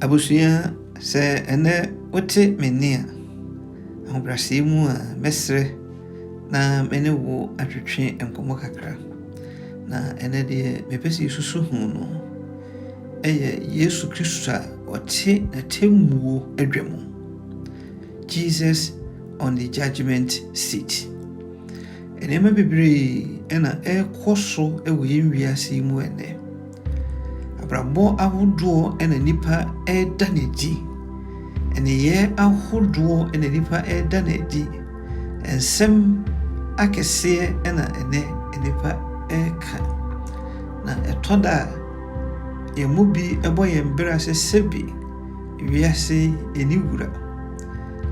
Abusuya se ene wote menia ahobrase mu a mesre na mene wo atwetwe enkomo kakra na ene de mepesi susu hu no eye Yesu Kristo a ote na temuo adwam. Jesus on the judgment seat. Enema bebre ena ekoso ewo yenwiase mu ene. Abrabo ahodo ena nipa eda neji. Ene ye ahodo ena nipa eda neji. Ensem akese ena ene nipa eka. Na etoda yemubi ebo yembra se sebi wiase eni wura.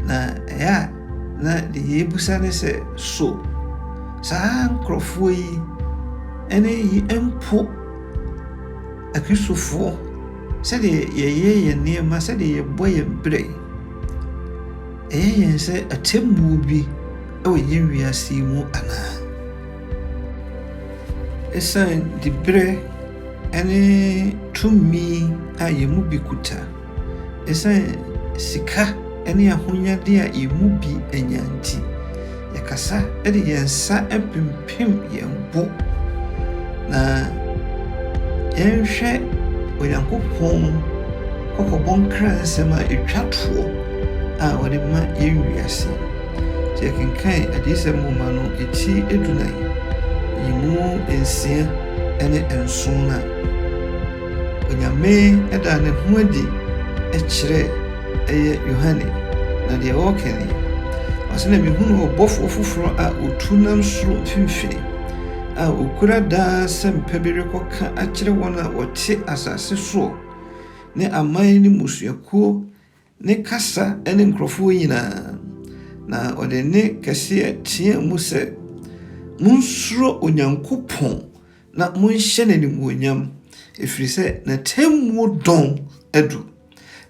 Na ya na de yebusa ne se so saa nkrofo yi ene yi empo akrisofo se de ye nema se de ye boye bre yen se atemu bi o yen wiase mu ana esan di bre ene tumi ayemu bi kuta esan sika ene ahonyade a yemu bi enyanti yakasa ede yensa empempem yembo na yenhwe onyankopon kokobon kransema etwato a wode ma yenwiase je kenkan adisem ma no eti edunan yimu ensia ene ensona onyame eda ne ho adi ekire eye Yohane na de okene asena mihunu obofo foforo a otunam soro mfimfini a okura da sempa bi rekoka akire wona wote asase so ne aman ni musuakuo ne kasa ene nkrofo nyina na ode ne kase tie mu se munsuro onyankopon na munhye n'anim onyam efiri se na temu don edu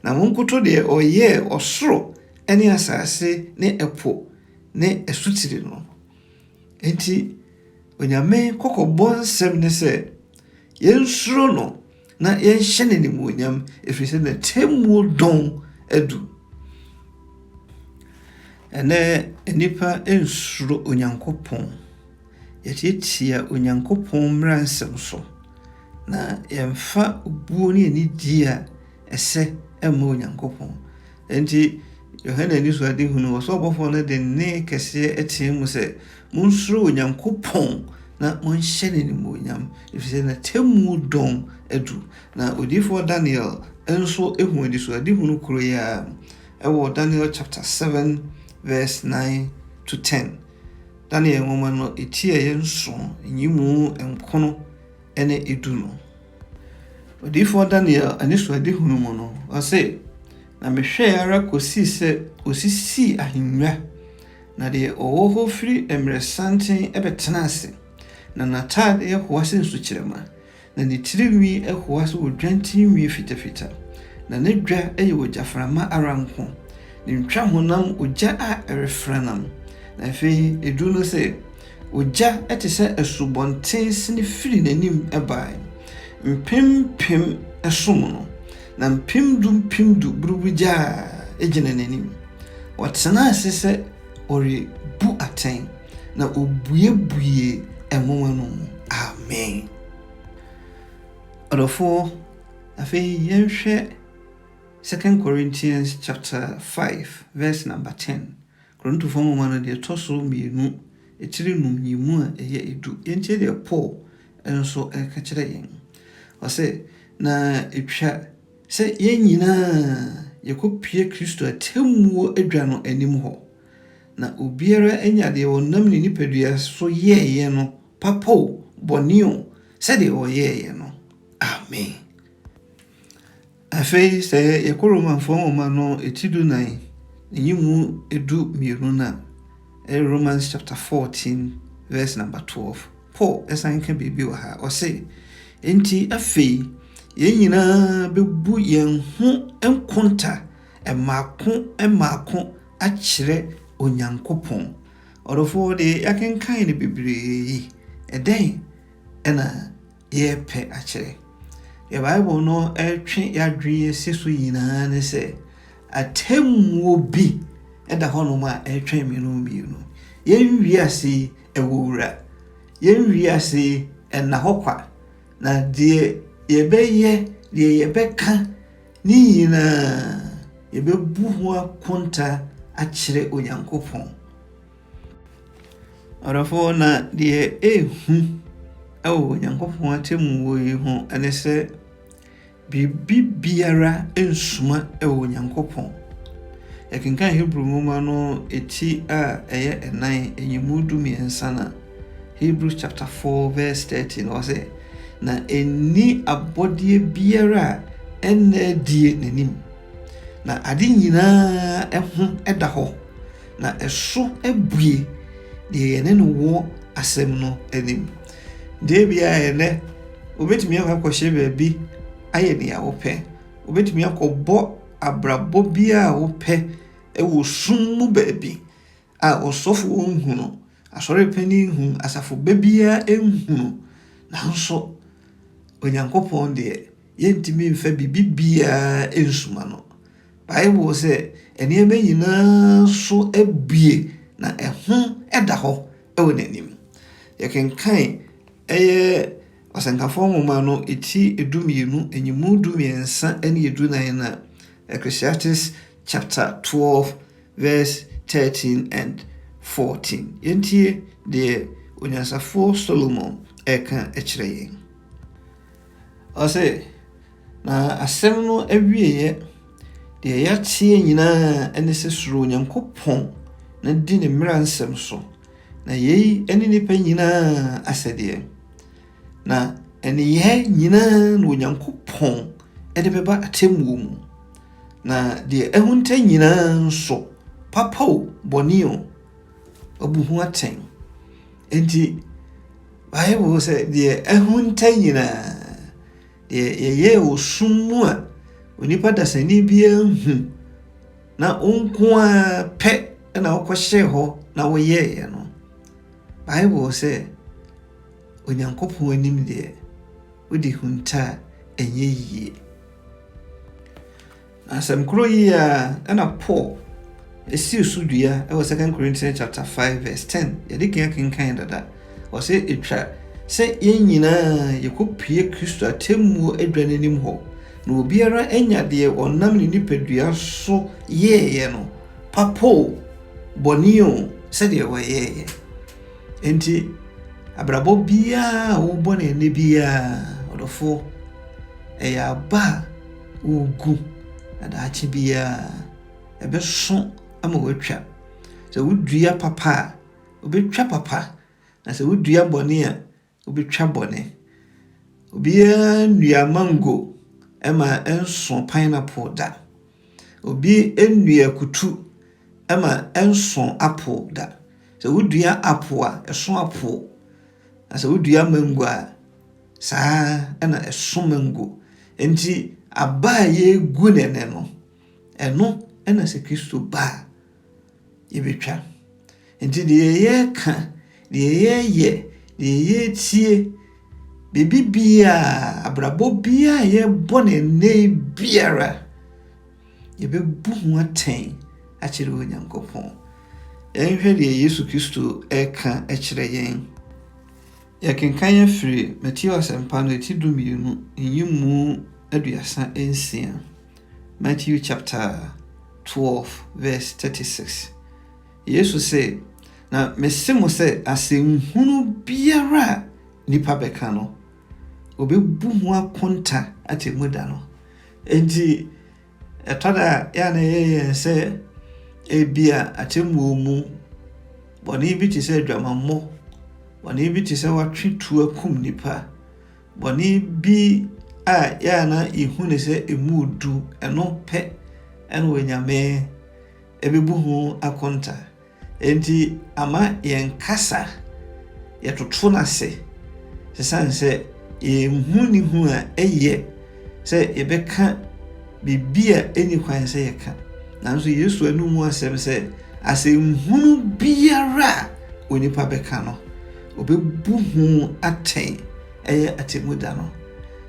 na munkoto de oye osoro ene asase ne epo ne esutiri no enti onyame kokobon nsem ne se yensuro no na yenhye n'anim onyam efiri se na temu don edu ene enipa ensuro onyankopon yetiatia onyankopon mransem so na yemfa obuo ne ni dia ese ema onyankopon enti Yohane ni so ade hunu so obofo na de ne kese etiemu se munsuro onyankopon na monhye n'anim onyam efise na temu don edu na odifo Daniel enso ehu adi so ade hunu kuro ya ewo Daniel chapter 7 verse 9 to 10. Daniel nwoma no etie yenso nyimu enkono ene eduno odifo Daniel aniso ade hunu mo no ose na mehwe ara kosi se osisi ahinwa na de owo firi emresanten ebetena ase na natade ehoase nsukyerema na ne tiriwi ehoase odwantin wi fitafita na ne dwa eye wojaframa aranko ne ntwa honam ogya a erefranam na fe edu no se ogya etese esubonten sine firi nanim ebai mpempem esom no na mpimdu burubuja ejene nanim watena ase se ori bu aten na obuyebuye enwonwa no amen odofo afi yenhwe 2 Corinthians chapter 5 verse number 10 Korinto fomo mano de toso mienu etiri numnyimu a eye edu yenche de Paul enso eka kire yen ose na etwa se yenyina yakopie Kristo atemuo adwa no anim ho na obiara enya de wonam ni nipadua so yeye no papo bonio se de oyeye no amen afei se yakoroma fomo no etidu nan nyimu edu miruna Romans chapter 14 verse number 12 Paul esanka bibi wa ha ose enti afei yenyina bebu yen ho enkonta emako akire onyankopon orofo de yakenkan ne bebre eden ena yepe akire the Bible no train ya dream so yina ne say atemmuo bi eda hono ma train me no bi no yen wiase ewura yen wiase enna hokwa na de yebeye de yebeka ni yina yebebu ho akonta akire Onyankopon orafo na de ehu Onyankopon atemmuo yi ho ene se biara ensuma Onyankopon yakinkan Hebrew moma no eti a eye enan enyimudu miensana Hebrews chapter 4 verse 13 was it na eni abodie biara enne die nanim na ade nyina eho eda ho na eso ebue de yene no wo asem no anim de bia ene obetumi akwakohye baabi aye ne ya wope obetumi akobọ abrabo bia wope ewo summu baabi a osofo onhunu asore pani hu asafo babia enhunu nanso Onyankopon de yentimi mfa bibia ensuma no Bible say ene be nyina so abue na eho eda ho ewo nanim yekenkan wasankafo moma no eti edumienu enyimu dumiensa ene edunan na Ecclesiastes chapter 12 verse 13 and 14 yentie de Onyansafo Solomon eka ekire yen ose na asem no awieye de ya tie nyina ene se suro Onyankopon na di ne mmransem so na yei ene nipa nyina asede na ene ye nyina no Onyankopon ede beba atemmuo mu na de ehunta nyina nso papo bonio obuhu aten enti Bible say de ehunta nyina de ye osummu a onipa dasani bia hu na onko a pe na okohye ho na wo ye no Bible say Onyankopon anim de odi hunta enye yie asem kro yi a na Paul esi usudua e 2 Corinthians chapter 5 verse 10 yade kinkan dada o se etwa se yenyina yekopie Kristo atemmuo adwanenim ho na obiara enya de onam ne nipadua so ye no papo bonio se de wo ye enti abrabo bia wo bone ne bia odofo eya ba ugu adachi bia ebe so ama watwa se wudua papa obetwa papa na se wudua bone a obetwa bone obia nua mango ema enso pineapple da obi enua kutu ema enso apple da se wudua apple a eso apple na se wudua mango a saa ena eso mango enti aba ye gu nene no eno ena se Kristo ba yebetwa enti de ye ka de ye tie bibia abrabo bia ye bone ne biara yebebu ho aten akire Onyankopon enhwe de Yesu Kristo eka ekire yen yakenkan ya free Matthew asempa no eti dumienu enyimu aduasa ensia Matthew chapter 12 verse 36 Yesu say na mesemo say asemhunu biara nipa beka no obebu ho akonta atemuda no enti etoda ya na ye say ebia atemmuo mu boni bi ti say dwamammo boni bi ti say watwetu akum nipa boni bi a ya na ihune say emudu eno pe eno wenyame ebebu ho akonta enti ama yenkasa yetoto na se sanse ehuni hu a eye se yebeka bibia eni kwan se yeka nanso Yesu anu mu asem se asehunu biara onipa beka no obebu hu aten eye atemuda no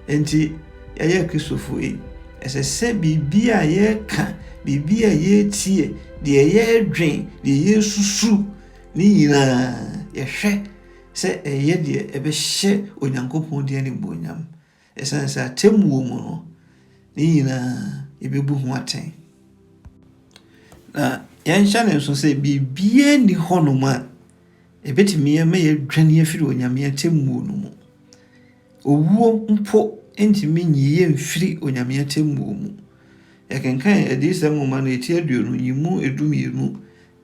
enti yɛyɛ Kristofo yi ɛsɛ sɛ biribi a yɛka biribi a yɛtie deɛ yɛdwen deɛ yɛsusu ne nyinaa yɛhwɛ sɛ ɛyɛ deɛ ɛbɛhyɛ Onyankopɔn din animuonyam ɛsiane sɛ atemmuo mu no ne nyinaa yɛbɛbu ho atɛn na yɛnhyɛ ne nso sɛ biribiara nni hɔnom a ɛbɛtumi yɛma yɛdwane afiri Onyame atemmuo no mu owuo mpo ntumi nyiye mfiri Onyame atemmuo mu yɛkenkan adiyisɛm nwoma no ɛti 20:12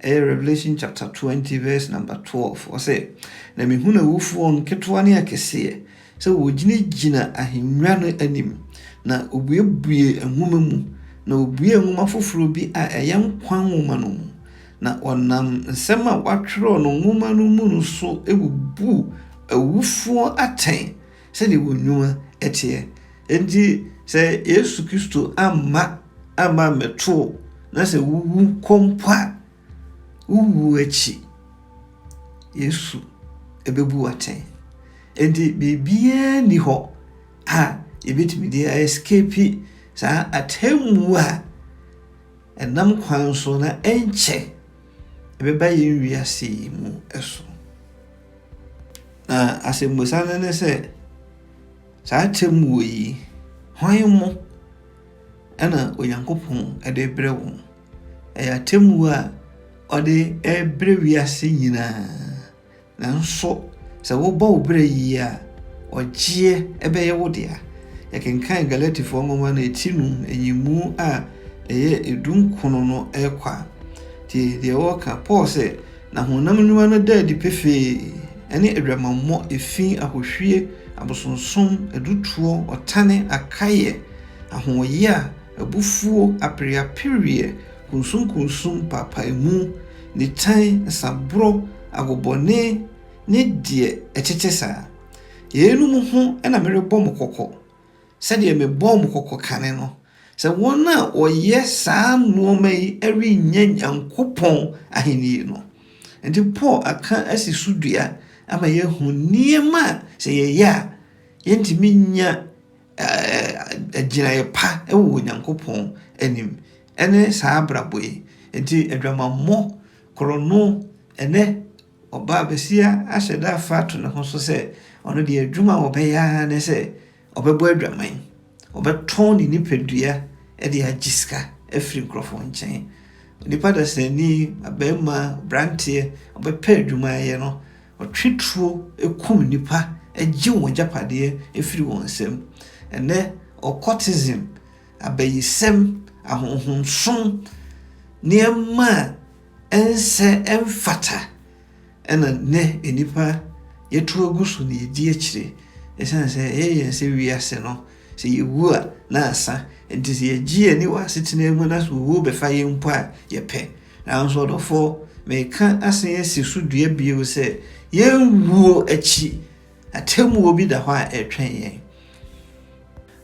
Revelation chapter 20 verse number 12 ɔsɛ na mehunu awufoɔ nketewa ne akɛseɛ sɛ wɔgyinagyina ahennwa no anim na obuebue nwoma mu na obue nwoma foforɔ bi a ɛyɛ nkwa nwoma no mu na ɔnam nsɛm a watwerɛ no nwoma no mu no so ebubu awufoɔ atɛn sɛdeɛ wɔn nnwuma ɛteɛ enti sɛ Yesu Kristo ama mɛto na sɛ wuwu kɔmpa wuwu akyi Yesu ɛbɛbu atɛn enti biribiara ni hɔ a yɛbɛtumi de escape saa atemmu a ɛnam kwan so na ɛnkyɛ ɛbɛba yɛn wiase mu ɛso na asɛmmusa no ne sɛ saa atemmu yi hwan mo ɛna Onyankopɔn ɛde brɛ wo ɛyɛ atemmu a ɔde ɛbrɛ wiase nyinaa nanso sɛ wobɔ wo brɛ yi a ɔgyeɛ ɛbɛyɛ wo dea yɛkenkan Galatifoɔ nwoma no ɛti num ɛyimu a ɛyɛ 19 no ɛkwa ti deɛ wɔka Paul sɛ na honam nnwuma no da adi pefee ɛne adwamammɔ ɛfi ahohwie abosonsom adutuo ɔtane akayɛ ahoɔyɛ a abufuo apreapereɛ kunsum papaimu ne tan saboro agobɔne ne deɛ ɛkyekye saa yɛnum ho ɛna merebɔ mo kɔkɔ sɛdeɛ mebɔ mo kɔkɔ kane no sɛ wɔn a ɔyɛ saa nneɛma yi ɛrenyɛ Nyankopɔn ahenni no nti Paul aka asi so dua ama yɛhu nneɛma a sɛ yɛyɛ a yɛntumi nya agyinaeɛ pa ɛwɔ Nyankopɔn anim ɛne saa abrabɔ yi nti adwamammɔ korɔno ɛnɛ ɔbaa besia ahyɛ da afa to ne ho so sɛ ɔno deɛ adwuma a wɔbɛyɛ ne sɛ ɔbɛbɔ adwaman ɔbɛtɔn ne nipadua ɛde agye sika afiri nkurɔfoɔ nkyɛn nipa dasani abɛɛma branteɛ ɔbɛpɛ adwuma ayɛ no ɔtweturo ekum nipa agye wɔn agyapadeɛ afiri wɔn nsam ɛnɛ occultism abayisɛm ahonhonsom nneɛma a ɛnsɛ ɛmfata ɛna nɛ nipa yɛto agu so na yɛdi akyire ɛsiane sɛ ɛyɛ sɛ wiase no sɛ yɛwu a na asa nti sɛ yɛgye ani wɔ asetena mu na sɛ owuo bɛfa yɛn mpo a yɛpɛ nanso ɔdɔfoɔ meka asen asi so dua bio sɛ yɛnwuo akyi atemmuo bi da hɔ a ɛtwɛn yɛn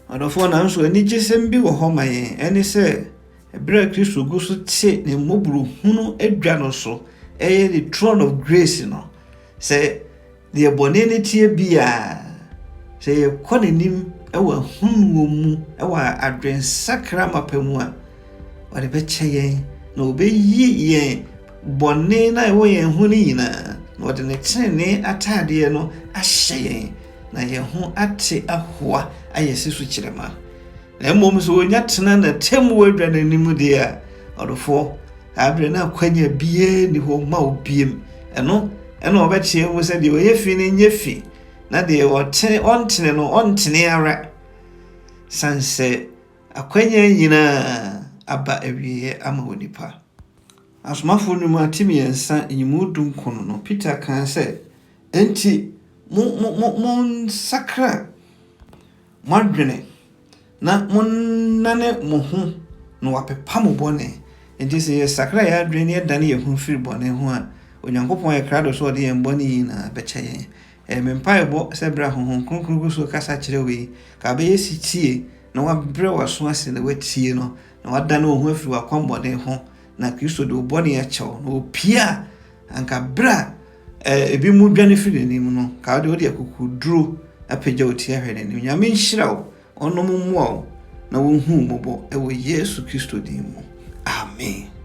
ɔdɔfoɔ nanso anigyesɛm bi wɔ hɔ ma yɛn ɛne sɛ ɛberɛ a Kristo gu so te ne mmɔborɔhunu adwa no so ɛyɛ the throne of grace no sɛ deɛ bɔne ne tie bia sɛ yɛkɔ n'anim ɛwɔ ahunuo mu ɛwɔ adwensakra mapa mu a ɔde bɛkyɛ yɛn na ɔbɛyi yɛn bɔne na ɛwɔ yɛn ho no nyinaa na ɔde ne tenene atadeɛ no ahyɛ yɛn na yɛn ho ate ahoa ayɛ sɛ so kyerɛma na mmom sɛ ɔnya tena na temmu adwa n'anim deɛ a ɔdɔfoɔ abrɛ na akwanya biara ni hɔ ma obiem ɛno ɛna ɔbɛkyerɛ mu sɛ deɛ ɔyɛ fi no nyɛ fi na deɛ ɔntene no ɔntene ara san sɛ akwanya nyinaa aba awieɛ ama onipa asomafoɔ no mu atemi yɛnsa nyimu 19 no Peter kan sɛ enti mo nsakra madwene na monnane mo ho na wapepa mo bɔne enti sɛ yɛsakra yɛ adwene ne yɛdane yɛ ho firi bɔne ho a Onyankopɔn yɛ krado so ɔde yɛn bɔne nyinaa bɛkyɛ yɛn mempaebɔ sɛ bra honhom kronkron gu so kasa kyerɛ wei ka bɛyɛ si tie na wabrɛ waso ase na watie no na wadane wo ho afiri wakɔmbɔne ho na Kristo de wo bɔne akyɛw na opia anka bra ebi mu dwane firi n'anim no ka wode akukuduro apagya wo tie ahwɛ n'anim Nyame nhyira wo ɔnom mmoa wo na wɔnhu mmɔbɔ ɛwɔ Yesu Kristo din mu. Amen.